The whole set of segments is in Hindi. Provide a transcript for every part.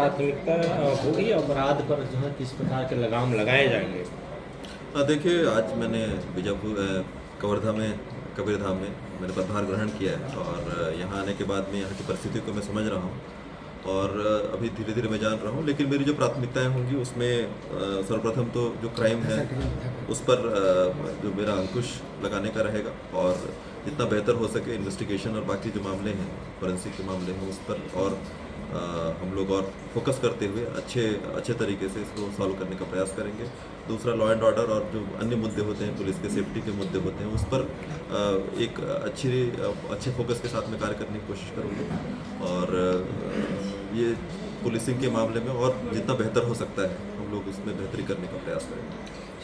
प्राथमिकता होगी अपराध पर जो है किस प्रकार के लगाम लगाए जाएंगे? देखिए, आज मैंने बीजापुर कवर्धा में कबीरधाम में मैंने पदभार ग्रहण किया है और यहाँ आने के बाद में यहाँ की परिस्थितियों को मैं समझ रहा हूँ और अभी धीरे धीरे मैं जान रहा हूँ। लेकिन मेरी जो प्राथमिकताएं होंगी उसमें सर्वप्रथम तो जो क्राइम है उस पर जो मेरा अंकुश लगाने का रहेगा और जितना बेहतर हो सके इन्वेस्टिगेशन और बाकी जो मामले हैं, फोरेंसिक के मामले हैं, उस पर और हम लोग और फोकस करते हुए अच्छे तरीके से इसको सॉल्व करने का प्रयास करेंगे। दूसरा, लॉ एंड ऑर्डर और जो अन्य मुद्दे होते हैं, पुलिस के सेफ्टी के मुद्दे होते हैं, उस पर एक अच्छे फोकस के साथ में कार्य करने की कोशिश करूँगा और ये पुलिसिंग के मामले में और जितना बेहतर हो सकता है हम लोग उसमें बेहतरी करने का प्रयास करेंगे।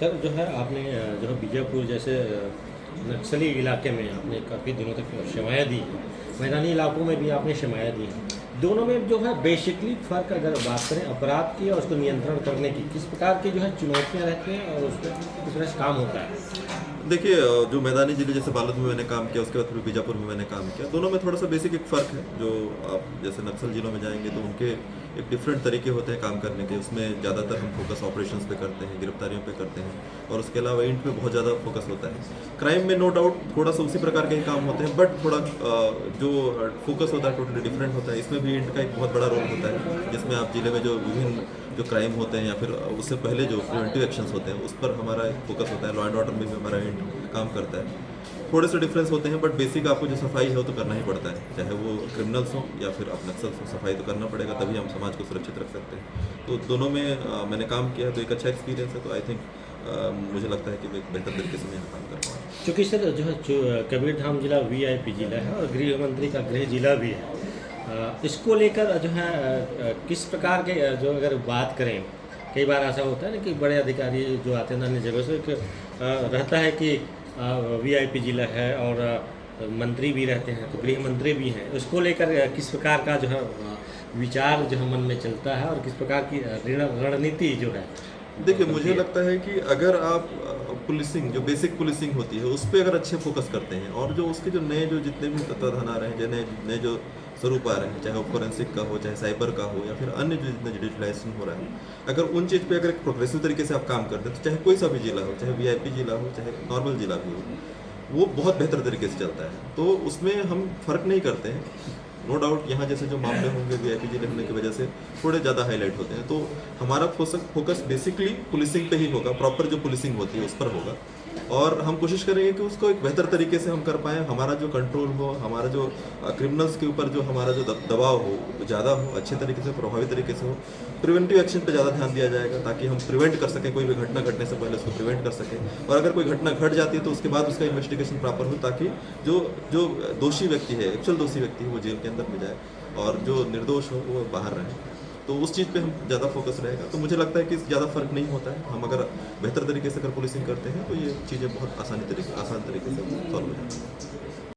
सर, जो है आपने जो है बीजापुर जैसे नक्सली इलाके में आपने काफ़ी दिनों तक सेवाएँ दी हैं, मैदानी इलाकों में भी आपने सेवाएँ दी हैं। दोनों में जो है बेसिकली फ़र्क अगर बात करें अपराध की और उसको नियंत्रण करने की, किस प्रकार की जो है चुनौतियाँ रहती हैं और उस पर किस तरह से काम होता है? देखिए, जो मैदानी जिले जैसे बालोद में मैंने काम किया, उसके बाद फिर बीजापुर में मैंने काम किया, दोनों में थोड़ा सा बेसिक एक फ़र्क है। जो आप जैसे नक्सल जिलों में जाएंगे तो उनके एक डिफरेंट तरीके होते हैं काम करने के। उसमें ज़्यादातर हम फोकस ऑपरेशंस पे करते हैं, गिरफ्तारियों पे करते हैं और उसके अलावा इंट पे बहुत ज़्यादा फोकस होता है। क्राइम में नो डाउट थोड़ा सा उसी प्रकार के ही काम होते हैं, बट थोड़ा जो फोकस होता है टोटली डिफरेंट होता है। इसमें भी इंट का एक बहुत बड़ा रोल होता है, जिसमें आप जिले में जो विभिन्न जो क्राइम होते हैं या फिर उससे पहले जो प्रिवेंटिव एक्शंस होते हैं उस पर हमारा एक फोकस होता है। लॉ एंड ऑर्डर में भी हमारा इंट काम करता है। थोड़े से डिफरेंस होते हैं, बट बेसिक आपको जो सफाई है वो तो करना ही पड़ता है, चाहे वो क्रिमिनल्स हो या फिर आप नक्सल्स हो। सफाई तो करना पड़ेगा, तभी हम समाज को सुरक्षित रख सकते हैं। तो दोनों में मैंने काम किया है, तो एक अच्छा एक्सपीरियंस है। तो आई थिंक मुझे लगता है कि मैं एक बेहतर तरीके से मैं यहाँ काम कर पाऊँगा। चूँकि सर जो है कबीरधाम जिला VIP जिला है और गृह मंत्री का गृह जिला भी है, इसको लेकर जो है किस प्रकार के जो अगर बात करें, कई बार ऐसा होता है ना कि बड़े अधिकारी जो आते हैं अन्य जगह से रहता है कि VIP जिला है और मंत्री भी रहते हैं, तो गृह मंत्री भी हैं, उसको लेकर किस प्रकार का जो है विचार जो है मन में चलता है और किस प्रकार की रणनीति जो है? देखिए, मुझे लगता है कि अगर आप पुलिसिंग जो बेसिक पुलिसिंग होती है उस पर अगर अच्छे फोकस करते हैं और जो उसके जो नए जो जितने भी तत्वाधान आ रहे हैं, नए जो स्वरूप आ रहे हैं, चाहे वो फोरेंसिक का हो, चाहे साइबर का हो या फिर अन्य जो जितने डिजिटलाइजेशन हो रहा है, अगर उन चीज़ पे अगर एक प्रोग्रेसिव तरीके से आप काम करते हैं तो चाहे कोई सा भी जिला हो, चाहे VIP जिला हो, चाहे नॉर्मल जिला भी हो, वो बहुत बेहतर तरीके से चलता है। तो उसमें हम फर्क नहीं करते हैं। नो डाउट यहाँ जैसे जो मामले होंगे VIP जिले होने की वजह से थोड़े ज़्यादा हाईलाइट होते हैं, तो हमारा फोकस बेसिकली पुलिसिंग पे ही होगा। प्रॉपर जो पुलिसिंग होती है उस पर होगा और हम कोशिश करेंगे कि उसको एक बेहतर तरीके से हम कर पाएँ। हमारा जो कंट्रोल हो, हमारा जो क्रिमिनल्स के ऊपर जो हमारा जो दबाव हो ज़्यादा हो, अच्छे तरीके से प्रभावी तरीके से हो। प्रिवेंटिव एक्शन पे ज़्यादा ध्यान दिया जाएगा ताकि हम प्रिवेंट कर सकें, कोई भी घटना घटने से पहले उसको प्रिवेंट कर सकें। और अगर कोई घटना घट जाती है तो उसके बाद उसका इन्वेस्टिगेशन प्रॉपर हो, ताकि जो दोषी व्यक्ति है, एक्चुअल दोषी व्यक्ति है, वो जेल के अंदर में जाए और जो निर्दोष हो वो बाहर रहे। तो उस चीज़ पे हम ज़्यादा फोकस रहेगा। तो मुझे लगता है कि ज़्यादा फर्क नहीं होता है। हम अगर बेहतर तरीके से अगर पुलिसिंग करते हैं तो ये चीज़ें बहुत आसान तरीके से सॉल्व हो जाती हैं।